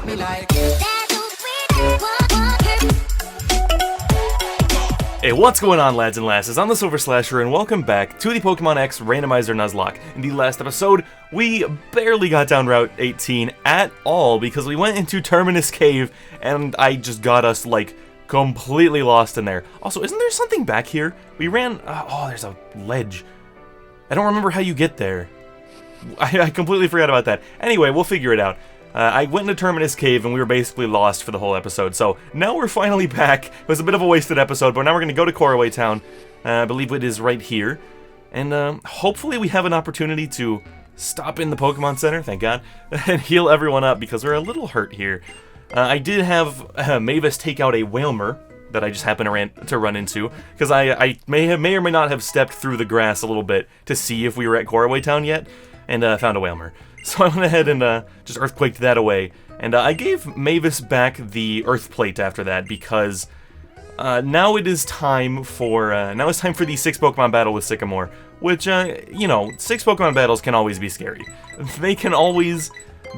me like. Hey, what's going on, lads and lasses? I'm TheSilverSlasher, and welcome back to the Pokémon X Randomizer Nuzlocke. In the last episode, we barely got down Route 18 at all because we went into Terminus Cave, and I just got us, like, completely lost in there. Also, isn't there something back here? We ran... oh, there's a ledge. I don't remember how you get there. I completely forgot about that. Anyway, we'll figure it out. I went into Terminus Cave and we were basically lost for the whole episode, so now we're finally back. It was a bit of a wasted episode, but now we're going to go to Koraway Town. I believe it is right here. And hopefully we have an opportunity to stop in the Pokemon Center, thank God, and heal everyone up because we're a little hurt here. I did have Mavis take out a Whalmer that I just happened to run into, because I may or may not have stepped through the grass a little bit to see if we were at Koraway Town yet, and found a Whalmer. So I went ahead and just Earthquaked that away, and I gave Mavis back the Earth Plate after that because now it is time for the 6 Pokemon battle with Sycamore, which you know, 6 Pokemon battles can always be scary. They can always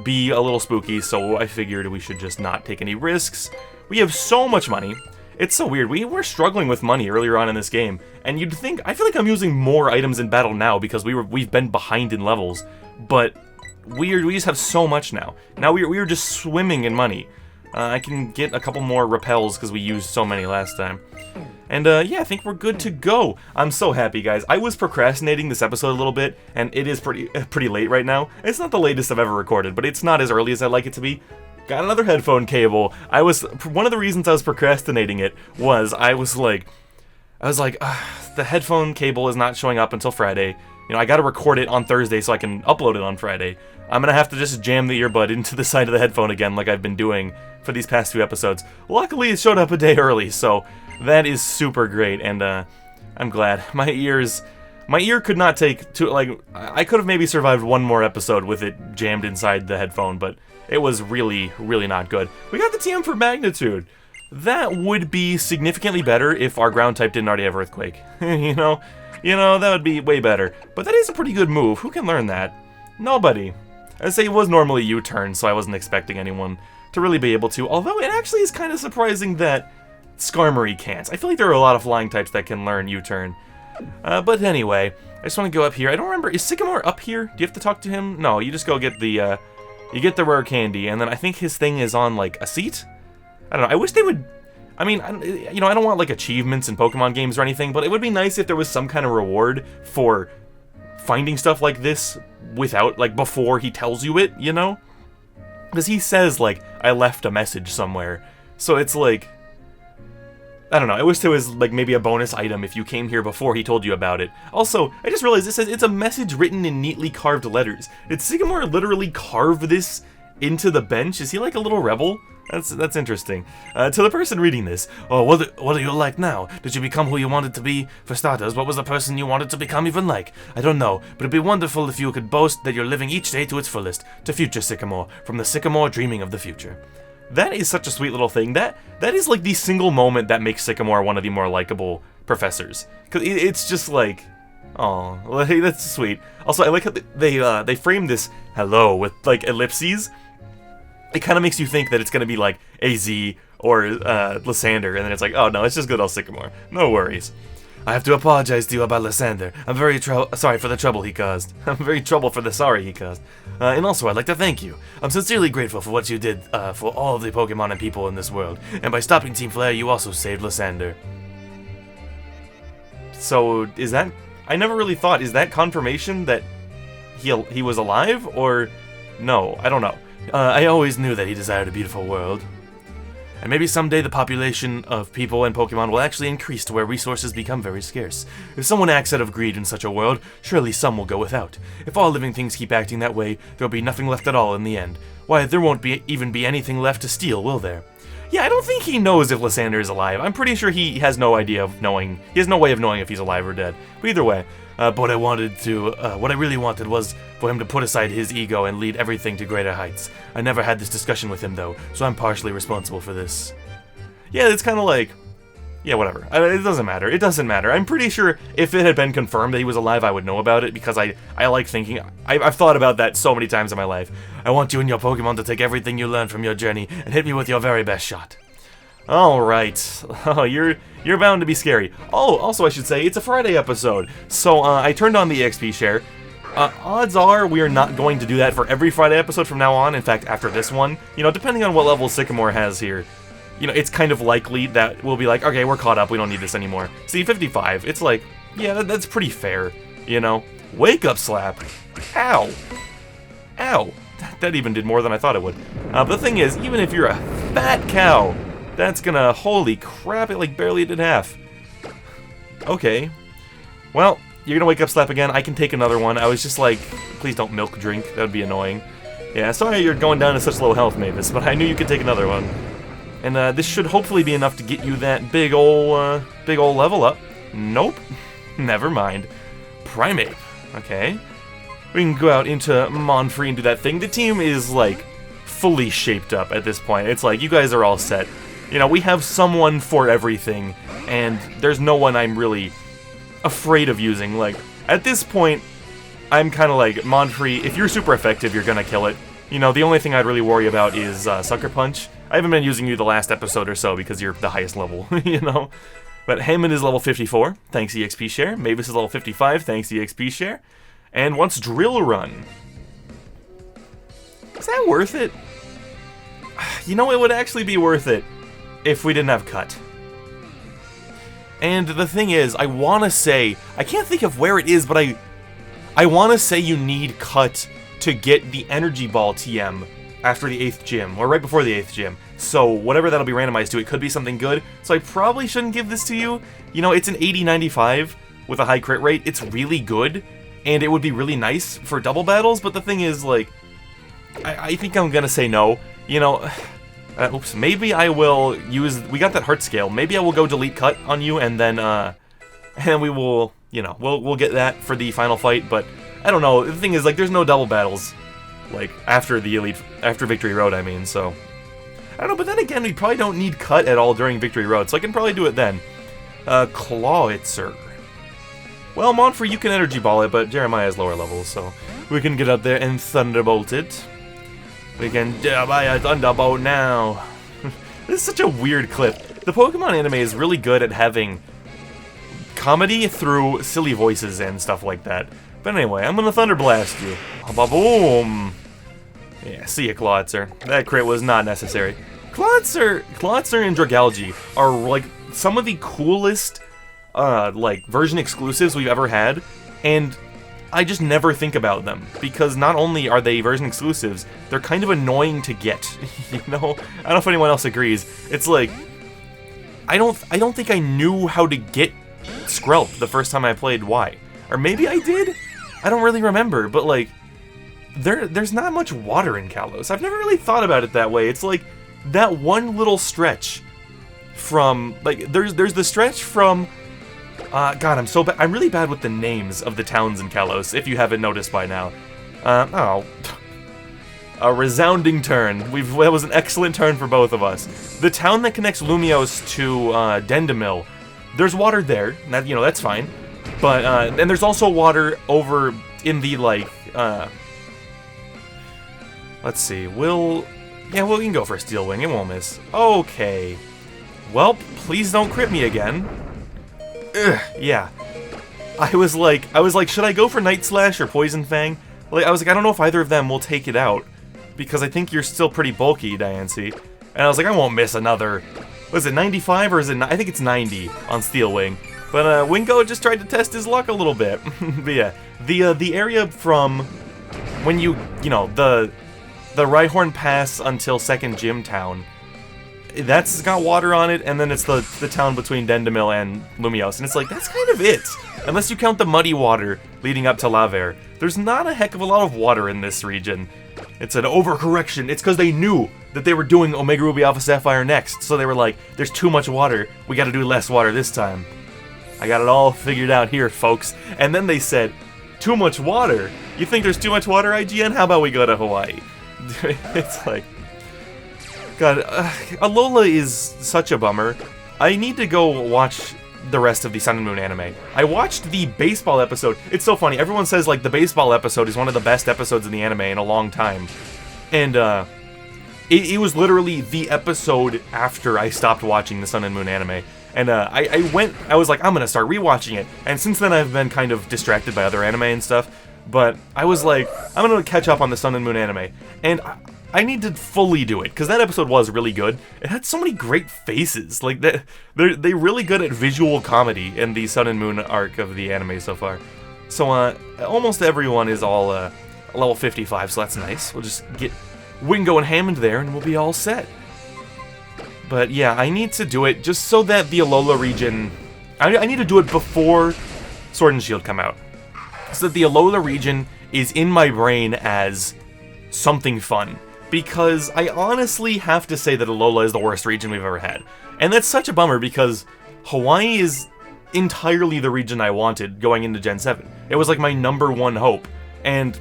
be a little spooky, so I figured we should just not take any risks. We have so much money. It's so weird. We were struggling with money earlier on in this game, and you'd think I feel like I'm using more items in battle now because we've been behind in levels, but we just have so much now. Now we are just swimming in money. I can get a couple more repels because we used so many last time. And yeah, I think we're good to go. I'm so happy, guys. I was procrastinating this episode a little bit, and it is pretty late right now. It's not the latest I've ever recorded, but it's not as early as I'd like it to be. Got another headphone cable. One of the reasons I was procrastinating it was I was like, the headphone cable is not showing up until Friday. You know, I gotta record it on Thursday so I can upload it on Friday. I'm gonna have to just jam the earbud into the side of the headphone again like I've been doing for these past 2 episodes. Luckily, it showed up a day early, so that is super great, and I'm glad. My ear could not take too, like, I could have maybe survived one more episode with it jammed inside the headphone, but it was really, really not good. We got the TM for Magnitude. That would be significantly better if our ground type didn't already have Earthquake. You know, that would be way better. But that is a pretty good move. Who can learn that? Nobody. I'd say it was normally U-turn, so I wasn't expecting anyone to really be able to. Although it actually is kind of surprising that Skarmory can't. I feel like there are a lot of flying types that can learn U-turn. But anyway, I just want to go up here. I don't remember, is Sycamore up here? Do you have to talk to him? No, you just go get the, you get the rare candy, and then I think his thing is on, like, a seat? I don't know, I wish they would... I mean, you know, I don't want, like, achievements in Pokemon games or anything, but it would be nice if there was some kind of reward for finding stuff like this without, like, before he tells you it, you know? Because he says, like, I left a message somewhere. So it's like... I don't know, I wish there was, like, maybe a bonus item if you came here before he told you about it. Also, I just realized it says it's a message written in neatly carved letters. Did Sycamore literally carve this into the bench? Is he like a little rebel? That's interesting. To the person reading this, oh, what are you like now? Did you become who you wanted to be? For starters, what was the person you wanted to become even like? I don't know, but it'd be wonderful if you could boast that you're living each day to its fullest. To future Sycamore, from the Sycamore dreaming of the future. That is such a sweet little thing. That is like the single moment that makes Sycamore one of the more likable professors. Cause it's just like, oh, that's sweet. Also, I like how they frame this hello with like ellipses. It kind of makes you think that it's going to be like AZ or Lysander, and then it's like, oh no, it's just good old Sycamore. No worries. I have to apologize to you about Lysander. I'm very sorry for the trouble he caused. I'm very troubled for the sorry he caused. And also, I'd like to thank you. I'm sincerely grateful for what you did for all of the Pokemon and people in this world. And by stopping Team Flare, you also saved Lysander. So, is that... I never really thought, is that confirmation that he was alive? Or... no, I don't know. I always knew that he desired a beautiful world. And maybe someday the population of people and Pokemon will actually increase to where resources become very scarce. If someone acts out of greed in such a world, surely some will go without. If all living things keep acting that way, there'll be nothing left at all in the end. Why, there won't even be anything left to steal, will there? Yeah, I don't think he knows if Lysander is alive. I'm pretty sure he has no idea of knowing. He has no way of knowing if he's alive or dead. But either way, what I really wanted was for him to put aside his ego and lead everything to greater heights. I never had this discussion with him though, so I'm partially responsible for this. Yeah, it's kind of like, Yeah, whatever. It doesn't matter. It doesn't matter. I'm pretty sure if it had been confirmed that he was alive, I would know about it, because I like thinking... I've thought about that so many times in my life. I want you and your Pokemon to take everything you learned from your journey and hit me with your very best shot. Alright. Oh, you're bound to be scary. Oh, also I should say, it's a Friday episode, so I turned on the EXP share. Odds are we are not going to do that for every Friday episode from now on. In fact, after this one, you know, depending on what level Sycamore has here, you know, it's kind of likely that we'll be like, okay, we're caught up, we don't need this anymore. See, 55, it's like, yeah, that's pretty fair, you know? Wake up slap. Ow. Ow. That even did more than I thought it would. But the thing is, even if you're a fat cow, that's gonna, holy crap, it like barely did half. Okay. Well, you're gonna wake up slap again. I can take another one. I was just like, please don't milk drink. That would be annoying. Yeah, sorry you're going down to such low health, Mavis, but I knew you could take another one. And this should hopefully be enough to get you that big ol' level up. Nope. Never mind. Primeape. Okay. We can go out into Monfrey and do that thing. The team is, like, fully shaped up at this point. It's like, you guys are all set. You know, we have someone for everything, and there's no one I'm really afraid of using. Like, at this point, I'm kind of like, Monfrey, if you're super effective, you're gonna kill it. You know, the only thing I'd really worry about is Sucker Punch. I haven't been using you the last episode or so because you're the highest level, you know? But Hammond is level 54, thanks EXP share. Mavis is level 55, thanks EXP share. And wants Drill Run. Is that worth it? You know, it would actually be worth it if we didn't have Cut. And the thing is, I want to say, I can't think of where it is, but I want to say you need Cut to get the Energy Ball TM after the 8th gym, or right before the 8th gym. So whatever that'll be randomized to, it could be something good. So I probably shouldn't give this to you. You know, it's an 80-95 with a high crit rate. It's really good, and it would be really nice for double battles, but the thing is, like, I think I'm gonna say no. You know, oops, maybe I will use, we got that heart scale, maybe I will go delete Cut on you, and then we will, you know, we'll get that for the final fight, but I don't know. The thing is, like, there's no double battles, like, after Victory Road, I mean, so I don't know, but then again, we probably don't need Cut at all during Victory Road, so I can probably do it then. Clawitzer. Well, Monfrey, you can Energy Ball it, but Jeremiah has lower levels, so we can get up there and Thunderbolt it. We can Jeremiah Thunderbolt now. This is such a weird clip. The Pokemon anime is really good at having comedy through silly voices and stuff like that. But anyway, I'm gonna Thunder Blast you. Ba-boom! Yeah, see ya, Clawitzer. That crit was not necessary. Clawitzer and Dragalge are, like, some of the coolest, like, version exclusives we've ever had, and I just never think about them, because not only are they version exclusives, they're kind of annoying to get, you know? I don't know if anyone else agrees. It's like, I don't think I knew how to get Skrelp the first time I played Y. Or maybe I did? I don't really remember, but, like, there's not much water in Kalos. I've never really thought about it that way. It's like, that one little stretch from, like, there's the stretch from, God, I'm really bad with the names of the towns in Kalos, if you haven't noticed by now. A resounding turn. That was an excellent turn for both of us. The town that connects Lumiose to Dendemil, there's water there, you know, that's fine. But, and there's also water over in the, like, let's see, we can go for a Steel Wing, it won't miss. Okay. Well, please don't crit me again. Ugh, yeah. I was like, should I go for Night Slash or Poison Fang? Like, I was like, I don't know if either of them will take it out, because I think you're still pretty bulky, Diancie. And I was like, I won't miss another, was it 95 or is it, I think it's 90 on Steel Wing. But Wingo just tried to test his luck a little bit. But yeah, the area from when you know, the Rhyhorn Pass until 2nd Gym Town, that's got water on it, and then it's the town between Dendemil and Lumiose, and it's like, that's kind of it. Unless you count the muddy water leading up to Laver. There's not a heck of a lot of water in this region. It's an overcorrection. It's because they knew that they were doing Omega Ruby Alpha Sapphire next, so they were like, there's too much water, we gotta do less water this time. I got it all figured out here, folks. And then they said, too much water? You think there's too much water, IGN? How about we go to Hawaii? It's like, God, Alola is such a bummer. I need to go watch the rest of the Sun and Moon anime. I watched the baseball episode. It's so funny. Everyone says, like, the baseball episode is one of the best episodes in the anime in a long time. And, it was literally the episode after I stopped watching the Sun and Moon anime. And, I was like, I'm gonna start rewatching it. And since then, I've been kind of distracted by other anime and stuff. But I was like, I'm gonna catch up on the Sun and Moon anime. And I need to fully do it, because that episode was really good. It had so many great faces. Like, they're really good at visual comedy in the Sun and Moon arc of the anime so far. So, almost everyone is all, level 55, so that's nice. We'll just get Wingo and Hammond there, and we'll be all set. But, yeah, I need to do it just so that the Alola region... I need to do it before Sword and Shield come out. So that the Alola region is in my brain as something fun. Because I honestly have to say that Alola is the worst region we've ever had. And that's such a bummer because Hawaii is entirely the region I wanted going into Gen 7. It was like my #1 hope. And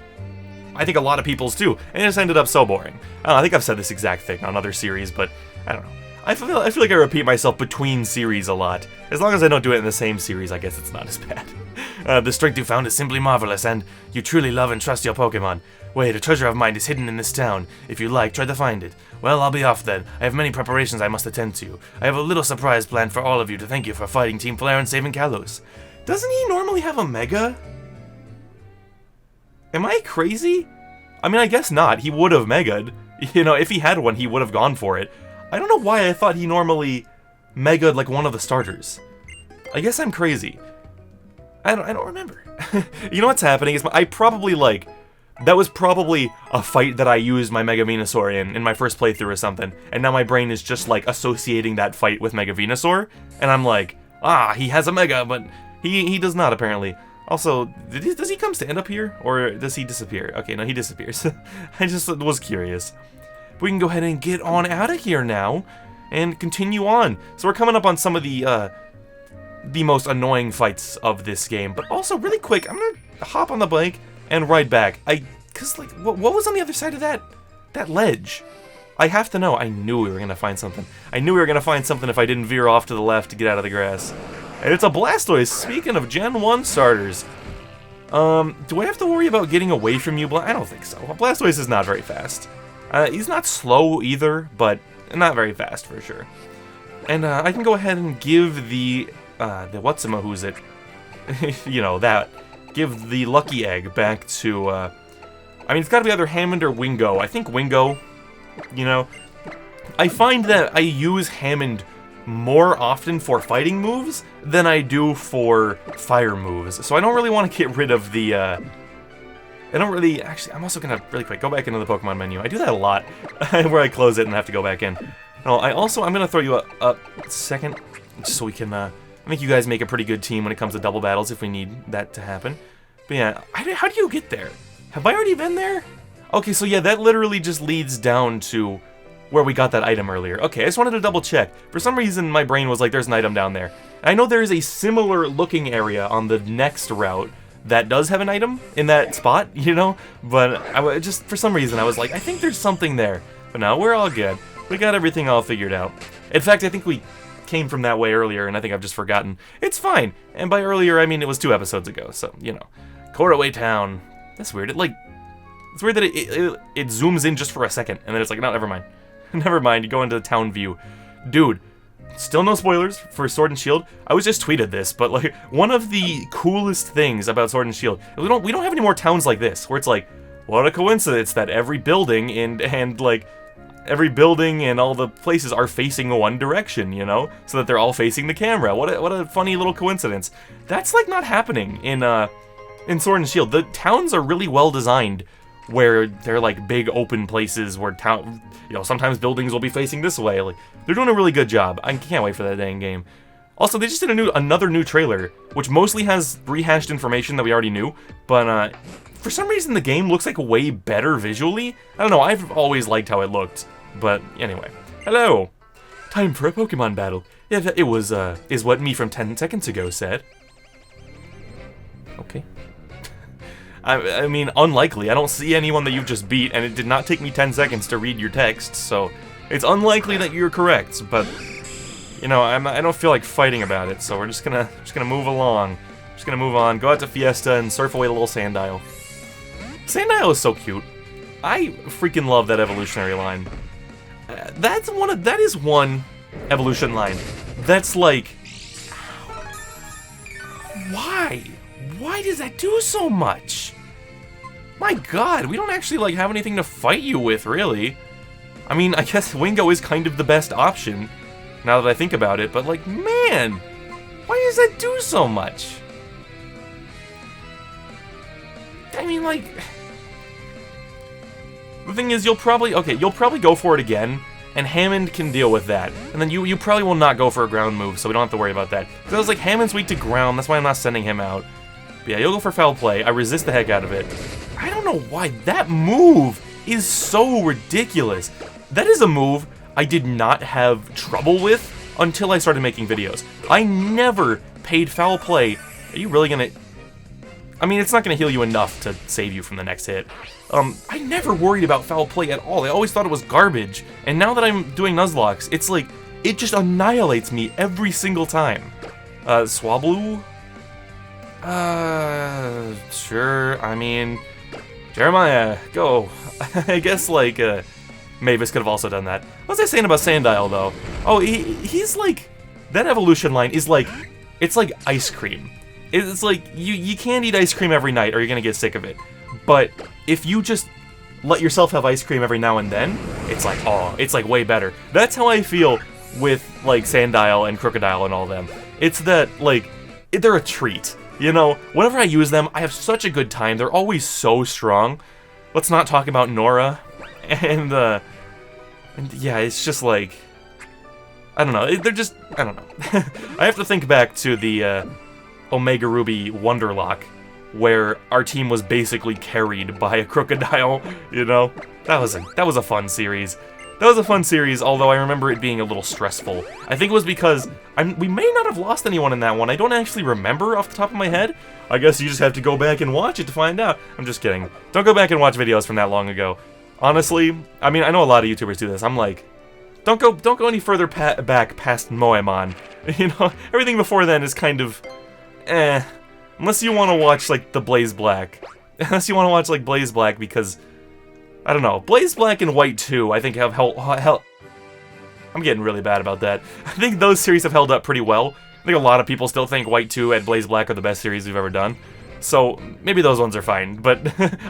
I think a lot of people's too. And it just ended up so boring. I think I've said this exact thing on other series, but I don't know. I feel like I repeat myself between series a lot. As long as I don't do it in the same series, I guess it's not as bad. The strength you found is simply marvelous, and you truly love and trust your Pokémon. Wait, a treasure of mine is hidden in this town. If you like, try to find it. Well, I'll be off then. I have many preparations I must attend to. I have a little surprise planned for all of you to thank you for fighting Team Flare and saving Kalos. Doesn't he normally have a Mega? Am I crazy? I mean, I guess not. He would have Mega'd. You know, if he had one, he would have gone for it. I don't know why I thought he normally Mega'd like one of the starters. I guess I'm crazy. I don't remember. You know what's happening is I probably like... That was probably a fight that I used my Mega Venusaur in my first playthrough or something, and now my brain is just like associating that fight with Mega Venusaur, and I'm like, he has a Mega, but he does not apparently. Also, does he come stand up here, or does he disappear? Okay, no, he disappears. I just was curious. We can go ahead and get on out of here now, and continue on. So we're coming up on some of the most annoying fights of this game, but also really quick, I'm gonna hop on the bike and ride back. Cause like, what was on the other side of that ledge? I have to know. I knew we were gonna find something. I knew we were gonna find something if I didn't veer off to the left to get out of the grass. And it's a Blastoise. Speaking of Gen 1 starters, do I have to worry about getting away from you? I don't think so. Blastoise is not very fast. He's not slow either, but not very fast for sure. And I can go ahead and give the who's it? You know, that. Give the lucky egg back to, I mean, it's gotta be either Hammond or Wingo. I think Wingo, you know. I find that I use Hammond more often for fighting moves than I do for fire moves. So I don't really want to get rid of the, actually, I'm also gonna, really quick, go back into the Pokemon menu. I do that a lot, where I close it and have to go back in. No, I'm gonna throw you a second, just so we can, I think you guys make a pretty good team when it comes to double battles if we need that to happen. But yeah, how do you get there? Have I already been there? Okay, so yeah, that literally just leads down to where we got that item earlier. Okay, I just wanted to double check. For some reason, my brain was like, there's an item down there. And I know there is a similar looking area on the next route that does have an item in that spot, you know? But I just, for some reason, I was like, I think there's something there. But no, we're all good. We got everything all figured out. In fact, I think we came from that way earlier, and I think I've just forgotten. It's fine. And by earlier, I mean it was 2 episodes ago, so, you know. Coraway Town. That's weird. It's weird that it zooms in just for a second, and then it's like, no, never mind. Never mind, you go into the town view. Dude, still no spoilers for Sword and Shield. I was just tweeted this, but like, one of the coolest things about Sword and Shield, we don't have any more towns like this, where it's like, what a coincidence that every building and like, every building and all the places are facing one direction, you know? So that they're all facing the camera. What a funny little coincidence. That's like not happening in Sword and Shield. The towns are really well designed, where they're like big open places where you know, sometimes buildings will be facing this way. Like, they're doing a really good job. I can't wait for that dang game. Also, they just did another new trailer, which mostly has rehashed information that we already knew, but for some reason the game looks like way better visually. I don't know, I've always liked how it looked, but anyway. Hello! Time for a Pokemon battle. Yeah, it was, is what me from 10 seconds ago said. Okay. I mean, unlikely. I don't see anyone that you've just beat, and it did not take me 10 seconds to read your text, so it's unlikely that you're correct, but you know, I don't feel like fighting about it, so we're just gonna move along. Just gonna move on, go out to Fiesta and surf away the little Sandile. Sandile is so cute. I freaking love that evolutionary line. That is one evolution line that's like, why? Why does that do so much? My god, we don't actually like have anything to fight you with, really. I mean, I guess Wingo is kind of the best option, now that I think about it, but like, man, why does that do so much? I mean, like, the thing is, you'll probably go for it again, and Hammond can deal with that. And then you probably will not go for a ground move, so we don't have to worry about that. Because I was like, Hammond's weak to ground, that's why I'm not sending him out. But yeah, you'll go for foul play. I resist the heck out of it. I don't know why that move is so ridiculous. That is a move I did not have trouble with until I started making videos. I never paid foul play. Are you really gonna... I mean, it's not gonna heal you enough to save you from the next hit. I never worried about foul play at all. I always thought it was garbage. And now that I'm doing Nuzlocks, it's like, it just annihilates me every single time. Swablu? Sure, I mean, Jeremiah, go. I guess, like, Mavis could have also done that. What was I saying about Sandile, though? Oh, he's like, that evolution line is like, it's like ice cream. It's like, you can't eat ice cream every night or you're gonna get sick of it. But if you just let yourself have ice cream every now and then, it's like, oh, it's like way better. That's how I feel with, like, Sandile and Crocodile and all them. It's that, like, they're a treat. You know, whenever I use them, I have such a good time. They're always so strong. Let's not talk about Nora. And yeah, it's just like, I don't know. They're just, I don't know. I have to think back to the Omega Ruby Wonderlock, where our team was basically carried by a Crocodile, you know? That was a fun series. That was a fun series, although I remember it being a little stressful. I think it was because we may not have lost anyone in that one. I don't actually remember off the top of my head. I guess you just have to go back and watch it to find out. I'm just kidding. Don't go back and watch videos from that long ago. Honestly, I mean, I know a lot of YouTubers do this. I'm like, don't go any further back past Moemon. You know, everything before then is kind of, eh. Unless you want to watch, like, the Blaze Black. Unless you want to watch, like, Blaze Black, because, I don't know, Blaze Black and White 2, I think have held... I'm getting really bad about that. I think those series have held up pretty well. I think a lot of people still think White 2 and Blaze Black are the best series we've ever done. So, maybe those ones are fine, but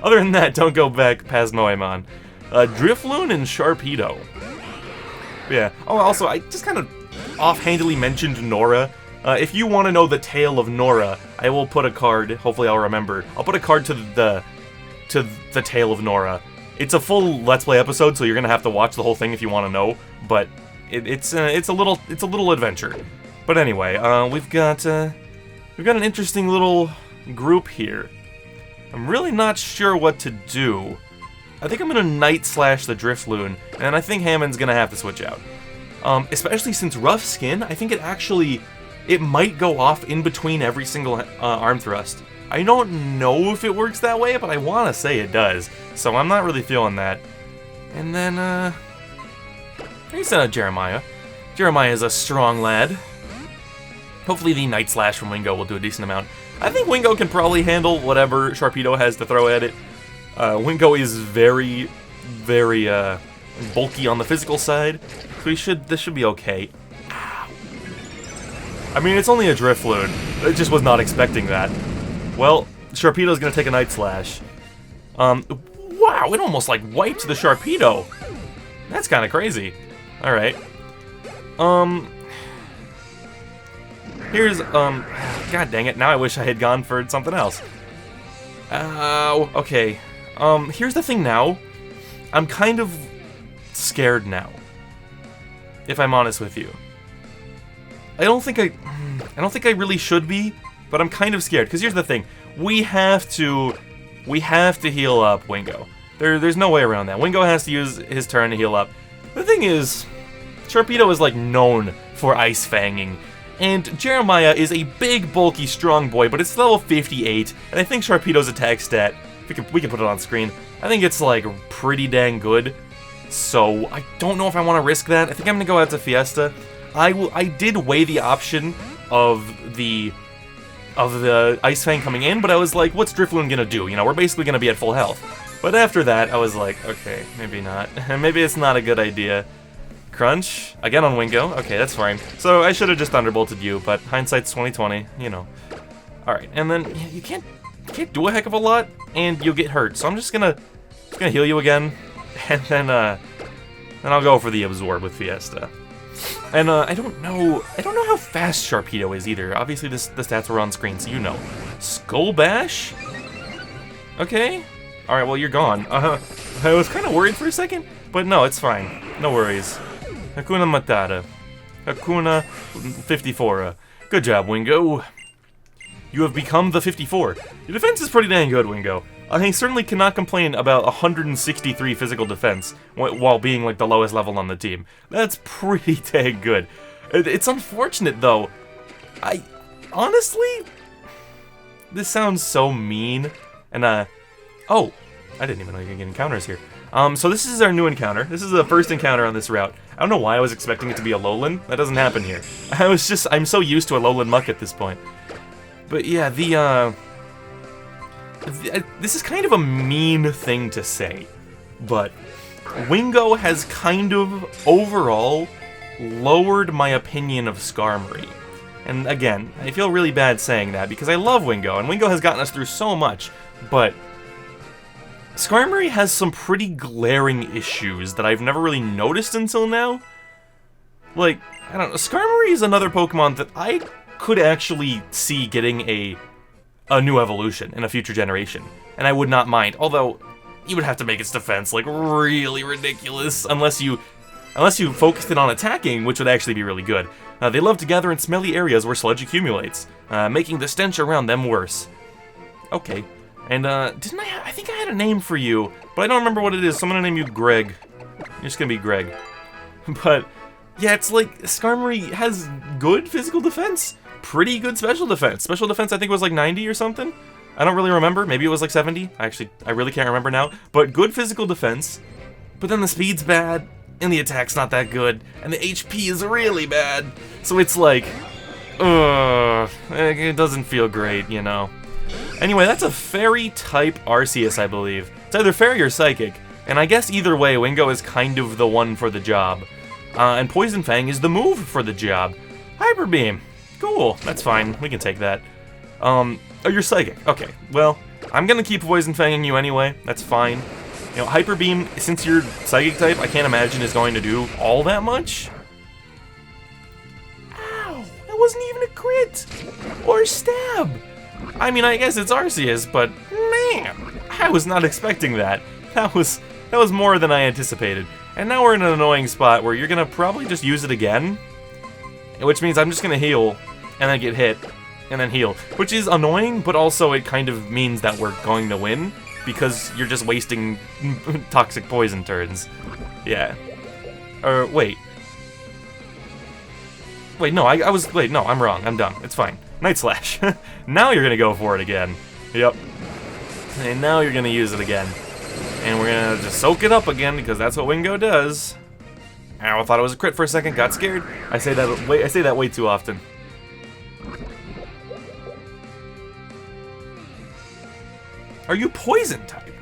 other than that, don't go back past Moemon. Drifloon and Sharpedo. Yeah. Oh, also, I just kind of offhandedly mentioned Nora. If you want to know the tale of Nora, I will put a card, hopefully I'll remember. I'll put a card to the tale of Nora. It's a full Let's Play episode, so you're gonna have to watch the whole thing if you want to know, but it's a little adventure. But anyway, we've got an interesting little group here. I'm really not sure what to do. I think I'm gonna Night Slash the Drifloon, and I think Hammond's gonna have to switch out. Especially since Rough Skin, I think it might go off in between every single arm thrust. I don't know if it works that way, but I want to say it does. So I'm not really feeling that. And then, here's Jeremiah. Jeremiah is a strong lad. Hopefully the Night Slash from Wingo will do a decent amount. I think Wingo can probably handle whatever Sharpedo has to throw at it. Wingo is very, very, bulky on the physical side. So this should be okay. I mean, it's only a Drifloon. I just was not expecting that. Well, Sharpedo's gonna take a Night Slash. Wow, it almost, like, wiped the Sharpedo. That's kind of crazy. Alright. Here's, god dang it, now I wish I had gone for something else. Okay. Here's the thing now. I'm kind of scared now. If I'm honest with you. I don't think I really should be, but I'm kind of scared, because here's the thing. We have to heal up Wingo. There's no way around that. Wingo has to use his turn to heal up. The thing is, Sharpedo is, like, known for ice fanging, and Jeremiah is a big, bulky, strong boy, but it's level 58, and I think Sharpedo's attack stat, we can put it on screen, I think it's, like, pretty dang good, so I don't know if I want to risk that. I think I'm going to go out to Fiesta. I did weigh the option of the Ice Fang coming in, but I was like, what's Drifloon gonna do? You know, we're basically gonna be at full health. But after that, I was like, okay, maybe not. Maybe it's not a good idea. Crunch, again on Wingo. Okay, that's fine. So I should have just Thunderbolted you, but hindsight's 20/20, you know. Alright, and then you can't do a heck of a lot, and you'll get hurt. So I'm just gonna heal you again, and then I'll go for the Absorb with Fiesta. And I don't know how fast Sharpedo is either. Obviously the stats were on screen, so you know. Skull Bash? Okay. Alright, well you're gone. I was kind of worried for a second, but no, it's fine. No worries. Hakuna Matata. Hakuna 54. Good job, Wingo. You have become the 54. Your defense is pretty dang good, Wingo. I certainly cannot complain about 163 physical defense while being like the lowest level on the team. That's pretty dang good. It's unfortunate though. Honestly, this sounds so mean. And oh, I didn't even know you could get encounters here. So this is our new encounter. This is the first encounter on this route. I don't know why I was expecting it to be a Lowland. That doesn't happen here. I'm so used to a Lowland Muck at this point. But yeah, this is kind of a mean thing to say, but Wingo has kind of, overall, lowered my opinion of Skarmory. And again, I feel really bad saying that, because I love Wingo, and Wingo has gotten us through so much, but Skarmory has some pretty glaring issues that I've never really noticed until now. Like, I don't know, Skarmory is another Pokemon that I could actually see getting a new evolution in a future generation, and I would not mind, although you would have to make its defense, like, really ridiculous, unless you focused it on attacking, which would actually be really good. They love to gather in smelly areas where sludge accumulates, making the stench around them worse. Okay. And, I think I had a name for you, but I don't remember what it is, so I'm gonna name you Greg. You're just gonna be Greg. But, yeah, it's like, Skarmory has good physical defense, pretty good special defense. Special defense, I think, was like 90 or something? I don't really remember, maybe it was like 70? Actually, I really can't remember now. But good physical defense, but then the speed's bad, and the attack's not that good, and the HP is really bad. So it's like, it doesn't feel great, you know. Anyway, that's a Fairy-type Arceus, I believe. It's either Fairy or Psychic, and I guess either way, Wingo is kind of the one for the job. And Poison Fang is the move for the job. Hyper Beam. Cool, that's fine, we can take that. Oh, you're Psychic. Okay, well, I'm gonna keep Poison Fanging you anyway, that's fine. You know, Hyper Beam, since you're Psychic type, I can't imagine is going to do all that much. Ow, that wasn't even a crit! Or stab! I mean, I guess it's Arceus, but man, I was not expecting that. That was more than I anticipated. And now we're in an annoying spot where you're gonna probably just use it again, which means I'm just gonna heal, and then get hit, and then heal. Which is annoying, but also it kind of means that we're going to win, because you're just wasting toxic poison turns. Yeah. Wait. Wait, no, wait, no, I'm wrong, I'm dumb, it's fine. Night Slash. Now you're gonna go for it again. Yep. And now you're gonna use it again. And we're gonna just soak it up again, because that's what Wingo does. Ow, I thought it was a crit for a second, got scared. I say that way too often. Are you Poison type?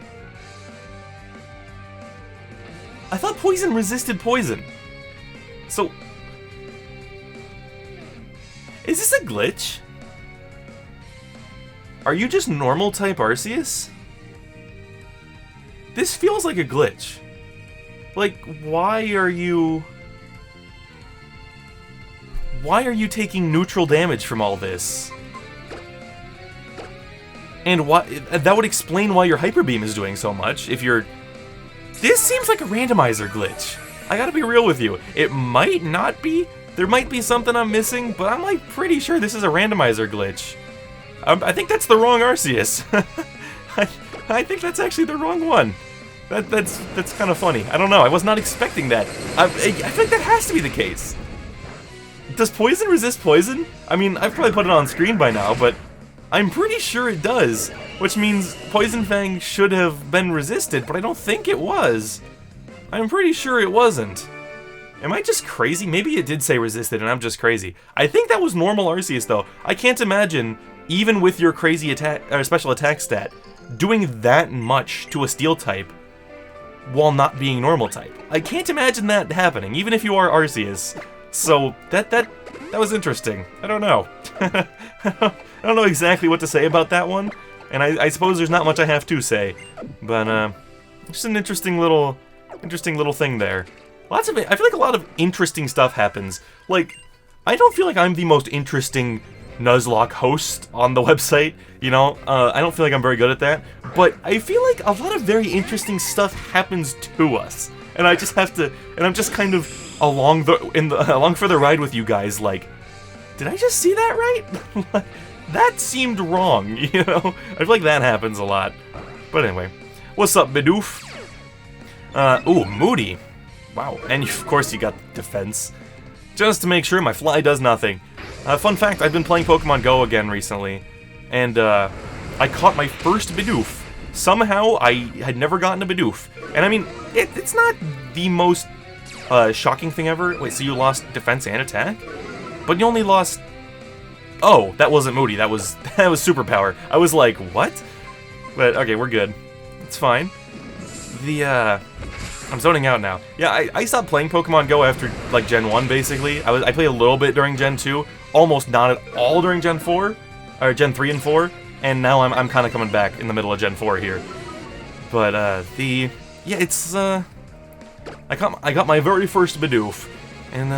I thought Poison resisted poison. So, is this a glitch? Are you just normal type Arceus? This feels like a glitch. Like, why are you taking neutral damage from all this? And that would explain why your Hyper Beam is doing so much, if you're... This seems like a randomizer glitch. I gotta be real with you. It might not be. There might be something I'm missing, but I'm like pretty sure this is a randomizer glitch. I think that's the wrong Arceus. I think that's actually the wrong one. That's kind of funny. I don't know. I was not expecting that. I think that has to be the case. Does poison resist poison? I mean, I've probably put it on screen by now, but I'm pretty sure it does. Which means Poison Fang should have been resisted, but I don't think it was. I'm pretty sure it wasn't. Am I just crazy? Maybe it did say resisted and I'm just crazy. I think that was normal ARCEUS though. I can't imagine, even with your crazy attack or special attack stat, doing that much to a steel type while not being normal type. I can't imagine that happening, even if you are ARCEUS. So that was interesting. I don't know. I don't know exactly what to say about that one, and I suppose there's not much I have to say, but just an interesting little thing there. Lots of it. I feel like a lot of interesting stuff happens. Like, I don't feel like I'm the most interesting Nuzlocke host on the website, you know? I don't feel like I'm very good at that, but I feel like a lot of very interesting stuff happens to us, and I just have to, and I'm just kind of along for the ride with you guys, like, did I just see that right? That seemed wrong, you know? I feel like that happens a lot. But anyway, what's up, Bidoof? Ooh, Moody. Wow, and of course you got defense. Just to make sure my fly does nothing. Fun fact, I've been playing Pokemon Go again recently, and I caught my first Bidoof. Somehow, I had never gotten a Bidoof. And I mean, it's not the most shocking thing ever. Wait, so you lost defense and attack? But you only lost... Oh, that wasn't Moody, that was Superpower. I was like, what? But, okay, we're good. It's fine. I'm zoning out now. Yeah, I stopped playing Pokemon Go after, like, Gen 1, basically. I played a little bit during Gen 2, almost not at all during Gen 4, or Gen 3 and 4, and now I'm kind of coming back in the middle of Gen 4 here. But, yeah, it's, I got my very first Bidoof, and,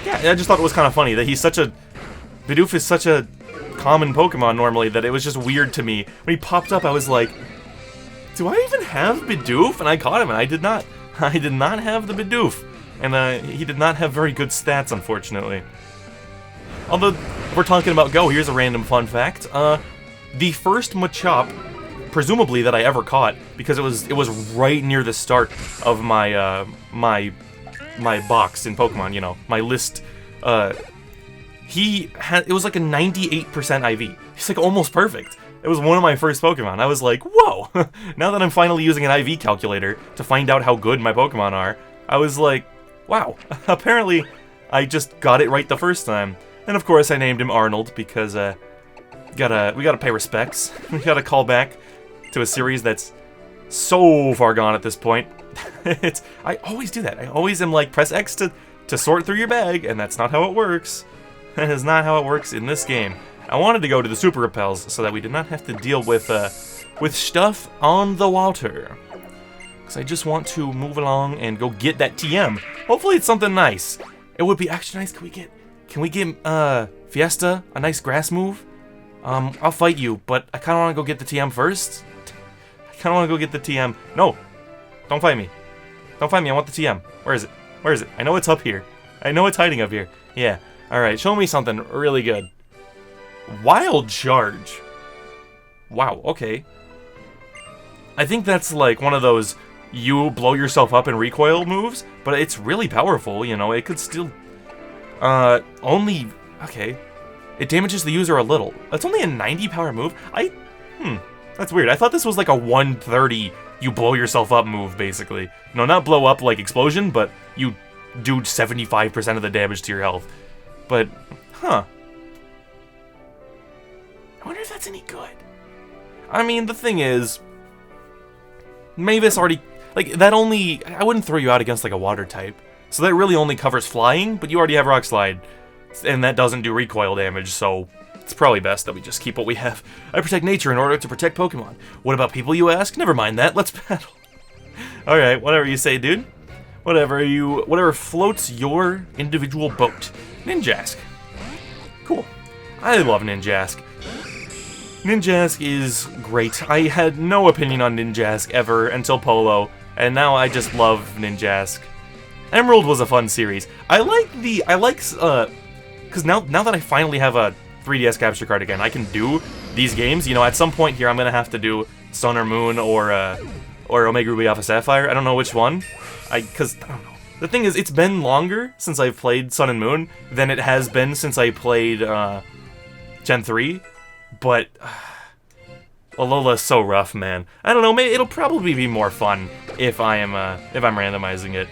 yeah, I just thought it was kind of funny that Bidoof is such a common Pokemon normally that it was just weird to me. When he popped up, I was like, do I even have Bidoof? And I caught him, and I did not. I did not have the Bidoof. And he did not have very good stats, unfortunately. Although, if we're talking about Go, here's a random fun fact. The first Machop, presumably, that I ever caught, because it was right near the start of my, my box in Pokemon, you know, my list, it was like a 98% IV. He's like almost perfect. It was one of my first Pokemon. I was like, whoa! Now that I'm finally using an IV calculator to find out how good my Pokemon are, I was like, wow, apparently I just got it right the first time. And of course I named him Arnold because, we gotta pay respects. We gotta call back to a series that's so far gone at this point. I always do that. I always am like, press X to sort through your bag, and that's not how it works. That is not how it works in this game. I wanted to go to the Super Repels so that we did not have to deal with stuff on the water. Because I just want to move along and go get that TM. Hopefully it's something nice. It would be actually nice. Can we get Fiesta a nice grass move? I'll fight you, but I kind of want to go get the TM first. I kind of want to go get the TM. No, don't fight me. Don't fight me. I want the TM. Where is it? Where is it? I know it's up here. I know it's hiding up here. Yeah. All right. Show me something really good. Wild Charge. Wow, okay. I think that's like one of those you blow yourself up and recoil moves, but it's really powerful, you know, it could still... Okay. It damages the user a little. That's only a 90 power move? That's weird. I thought this was like a 130 you blow yourself up move, basically. No, not blow up like explosion, but you do 75% of the damage to your health. But, huh. I wonder if that's any good. I mean, the thing is, Mavis already, like, that only, I wouldn't throw you out against, like, a water type. So that really only covers flying, but you already have Rock Slide. And that doesn't do recoil damage, so it's probably best that we just keep what we have. I protect nature in order to protect Pokemon. What about people, you ask? Never mind that, let's battle. Alright, whatever you say, dude. Whatever floats your individual boat. Ninjask. Cool. I love Ninjask. Ninjask is great. I had no opinion on Ninjask ever until Polo, and now I just love Ninjask. Emerald was a fun series. Because now that I finally have a 3DS capture card again, I can do these games. You know, at some point here, I'm gonna have to do Sun or Moon or Omega Ruby Alpha Sapphire. I don't know which one. Because I don't know. The thing is, it's been longer since I've played Sun and Moon than it has been since I played Gen 3. But Alola's so rough, man. I don't know. Maybe it'll probably be more fun if I'm randomizing it.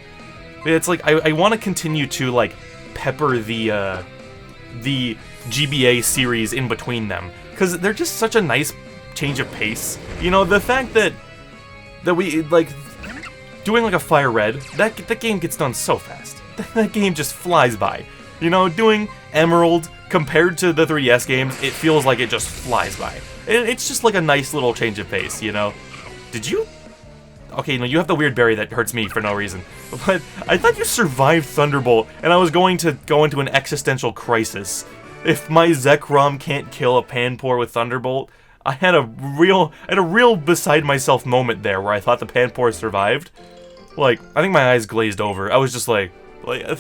It's like, I want to continue to, like, pepper the GBA series in between them, because they're just such a nice change of pace. You know, the fact that we, like, doing, like, a Fire Red, that game gets done so fast. That game just flies by. You know, doing Emerald, compared to the 3DS games, it feels like it just flies by. It's just like a nice little change of pace, you know? Did you? Okay, no, you have the weird berry that hurts me for no reason. But I thought you survived Thunderbolt, and I was going to go into an existential crisis. If my Zekrom can't kill a Panpour with Thunderbolt, I had a real beside myself moment there where I thought the Panpour survived. Like, I think my eyes glazed over. I was just like I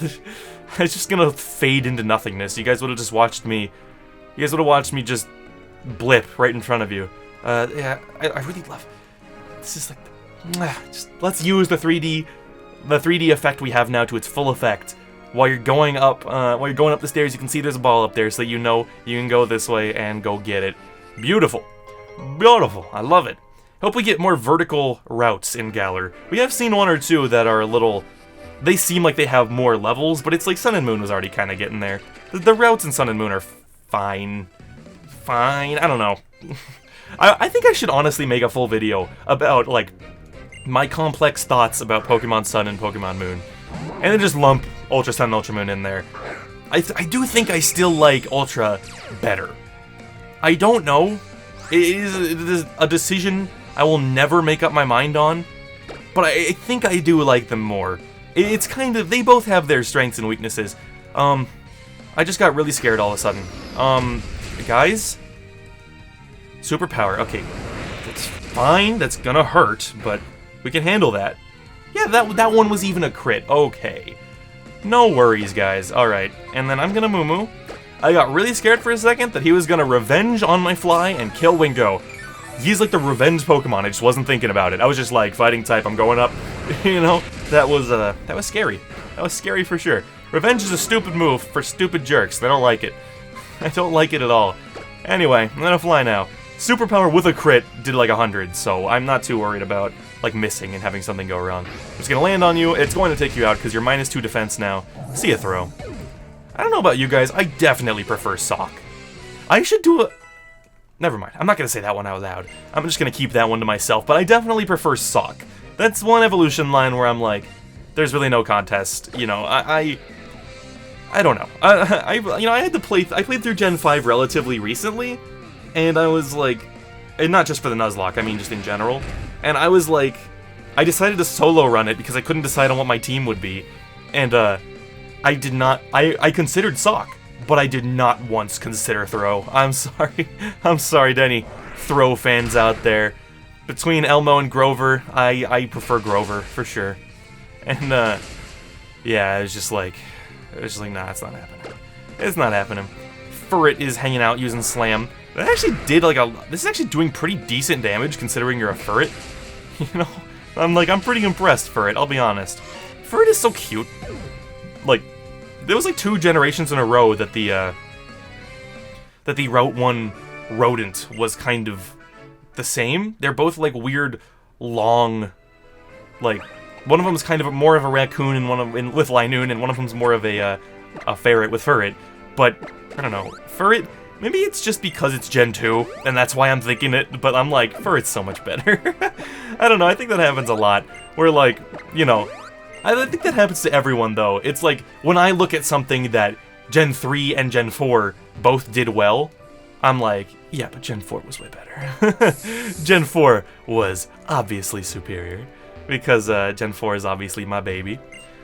was just gonna fade into nothingness. You guys would have just watched me. You guys would have watched me just blip right in front of you. Yeah, I really love. This is like, just let's use the 3D effect we have now to its full effect. While you're going up, the stairs, you can see there's a ball up there, so you know you can go this way and go get it. Beautiful, beautiful. I love it. Hope we get more vertical routes in Galar. We have seen one or two that are a little. They seem like they have more levels, but it's like Sun and Moon was already kind of getting there. The routes in Sun and Moon are fine. I don't know. I think I should honestly make a full video about, like, my complex thoughts about Pokemon Sun and Pokemon Moon. And then just lump Ultra Sun and Ultra Moon in there. I do think I still like Ultra better. I don't know. It is a decision I will never make up my mind on. But I think I do like them more. It's kind of, they both have their strengths and weaknesses. I just got really scared all of a sudden. Guys? Superpower, okay. That's fine, that's gonna hurt, but we can handle that. Yeah, that one was even a crit, okay. No worries, guys, alright. And then I'm gonna Moo-Moo. I got really scared for a second that he was gonna revenge on my fly and kill Wingo. He's like the revenge Pokemon, I just wasn't thinking about it. I was just like, fighting type, I'm going up, you know? That was scary. That was scary for sure. Revenge is a stupid move for stupid jerks. They don't like it. I don't like it at all. Anyway, I'm gonna fly now. Superpower with a crit did like 100, so I'm not too worried about, like, missing and having something go wrong. I'm just gonna land on you. It's going to take you out because you're -2 defense now. See ya throw. I don't know about you guys. I definitely prefer Sock. I should do a... Never mind. I'm not gonna say that one out loud. I'm just gonna keep that one to myself, but I definitely prefer Sock. That's one evolution line where I'm like, there's really no contest. You know, I don't know. I played through Gen 5 relatively recently, and I was like, and not just for the Nuzlocke, I mean just in general. And I was like, I decided to solo run it because I couldn't decide on what my team would be, and I did not. I considered Sock, but I did not once consider Throw. I'm sorry to any Throw fans out there. Between Elmo and Grover, I prefer Grover, for sure. And, yeah, it was just like, nah, it's not happening. It's not happening. Furret is hanging out using Slam. That actually did, like, this is actually doing pretty decent damage, considering you're a Furret. You know? I'm pretty impressed, Furret, I'll be honest. Furret is so cute. Like, there was, like, 2 generations in a row that the Route 1 rodent was kind of the same. They're both like weird, long, like one of them is kind of more of a raccoon and with Linoon, and one of them's more of a ferret with Furret. But I don't know, Furret. Maybe it's just because it's Gen 2, and that's why I'm thinking it. But I'm like, Furret's so much better. I don't know. I think that happens a lot. Where like, you know, I think that happens to everyone though. It's like when I look at something that Gen 3 and Gen 4 both did well, I'm like, yeah, but Gen 4 was way better. Gen 4 was obviously superior, because Gen 4 is obviously my baby.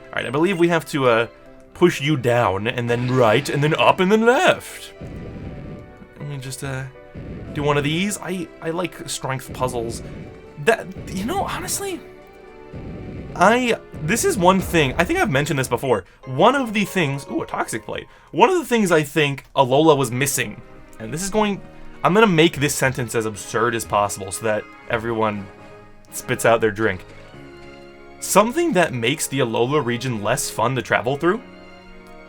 Alright, I believe we have to push you down, and then right, and then up, and then left. Let me just do one of these. I like strength puzzles. That, you know, honestly, this is one thing, I think I've mentioned this before. One of the things, ooh, a Toxic Plate. One of the things I think Alola was missing, and this is going, I'm gonna make this sentence as absurd as possible so that everyone spits out their drink. Something that makes the Alola region less fun to travel through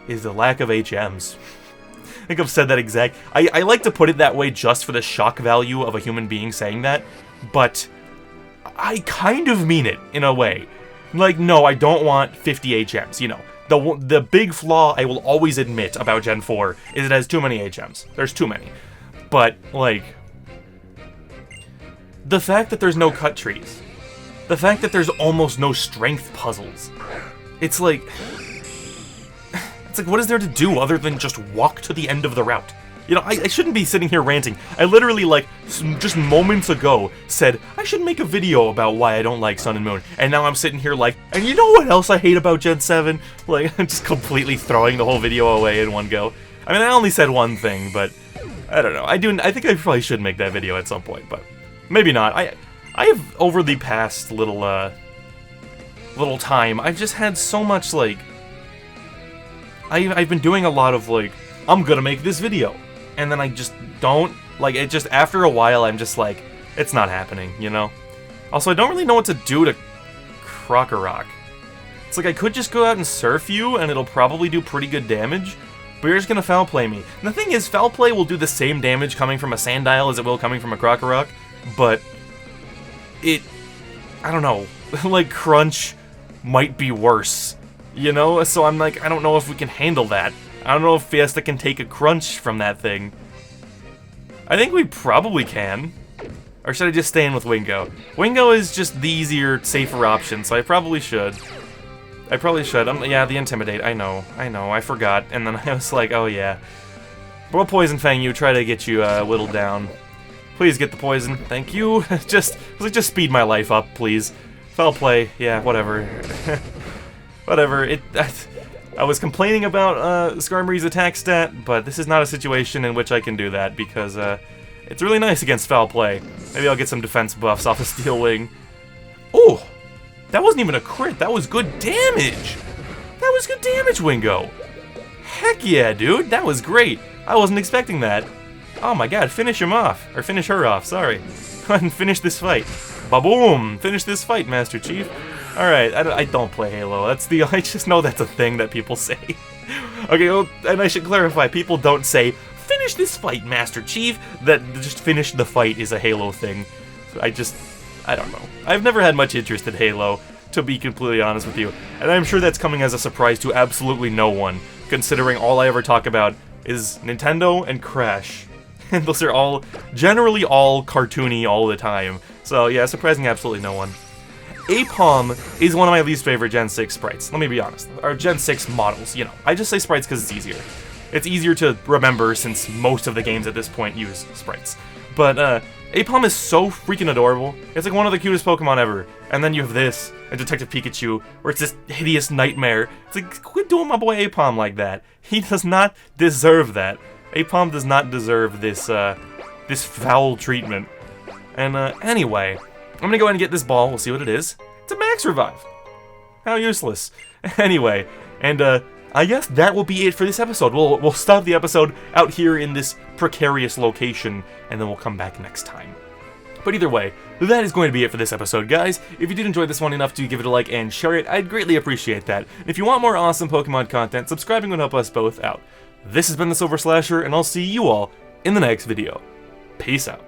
is the lack of HMs. I think I've said that exact. I like to put it that way just for the shock value of a human being saying that, but I kind of mean it in a way. Like, no, I don't want 50 HMs, you know. The big flaw I will always admit about Gen 4 is it has too many HMs. There's too many. But, like, the fact that there's no cut trees, the fact that there's almost no strength puzzles, it's like, what is there to do other than just walk to the end of the route? You know, I shouldn't be sitting here ranting. I literally, like, just moments ago said, I should make a video about why I don't like Sun and Moon. And now I'm sitting here like, and you know what else I hate about Gen 7? Like, I'm just completely throwing the whole video away in one go. I mean, I only said one thing, but I don't know. I think I probably should make that video at some point, but maybe not. I have, over the past little time, I've just had so much, like, I've been doing a lot of, like, I'm gonna make this video. And then I just don't, like, it just, after a while, I'm just like, it's not happening, you know? Also, I don't really know what to do to Krokorok. It's like, I could just go out and surf you, and it'll probably do pretty good damage, but you're just gonna foul play me. And the thing is, foul play will do the same damage coming from a Sandile as it will coming from a Krokorok, but I don't know, like, Crunch might be worse, you know? So I'm like, I don't know if we can handle that. I don't know if Fiesta can take a crunch from that thing. I think we probably can. Or should I just stay in with Wingo? Wingo is just the easier, safer option, so I probably should. Yeah, the Intimidate, I know, I forgot. And then I was like, oh yeah. We'll Poison Fang you, try to get you whittled down. Please get the poison, thank you. just speed my life up, please. Foul play, yeah, whatever. Whatever, I was complaining about Skarmory's attack stat, but this is not a situation in which I can do that, because it's really nice against foul play. Maybe I'll get some defense buffs off of Steel Wing. Oh! That wasn't even a crit, that was good damage! That was good damage, Wingo! Heck yeah, dude, that was great! I wasn't expecting that. Oh my god, finish him off. Or finish her off, sorry. Go ahead and finish this fight. Ba-boom! Finish this fight, Master Chief. Alright, I don't play Halo. I just know that's a thing that people say. Okay, well, and I should clarify, people don't say, finish this fight, Master Chief. That just finish the fight is a Halo thing. So I don't know. I've never had much interest in Halo, to be completely honest with you. And I'm sure that's coming as a surprise to absolutely no one, considering all I ever talk about is Nintendo and Crash. And those are all, generally all cartoony all the time. So yeah, surprising absolutely no one. Apom is one of my least favorite Gen 6 sprites, let me be honest. Or Gen 6 models, you know. I just say sprites because it's easier. It's easier to remember since most of the games at this point use sprites. But Apom is so freaking adorable. It's like one of the cutest Pokemon ever. And then you have this, and Detective Pikachu, where it's this hideous nightmare. It's like, quit doing my boy Apom like that. He does not deserve that. Apom does not deserve this, this foul treatment. And anyway, I'm gonna go ahead and get this ball, we'll see what it is. It's a Max Revive! How useless. Anyway, and I guess that will be it for this episode. We'll stop the episode out here in this precarious location, and then we'll come back next time. But either way, that is going to be it for this episode, guys. If you did enjoy this one enough to give it a like and share it, I'd greatly appreciate that. And if you want more awesome Pokemon content, subscribing would help us both out. This has been TheSilverSlasher, and I'll see you all in the next video. Peace out.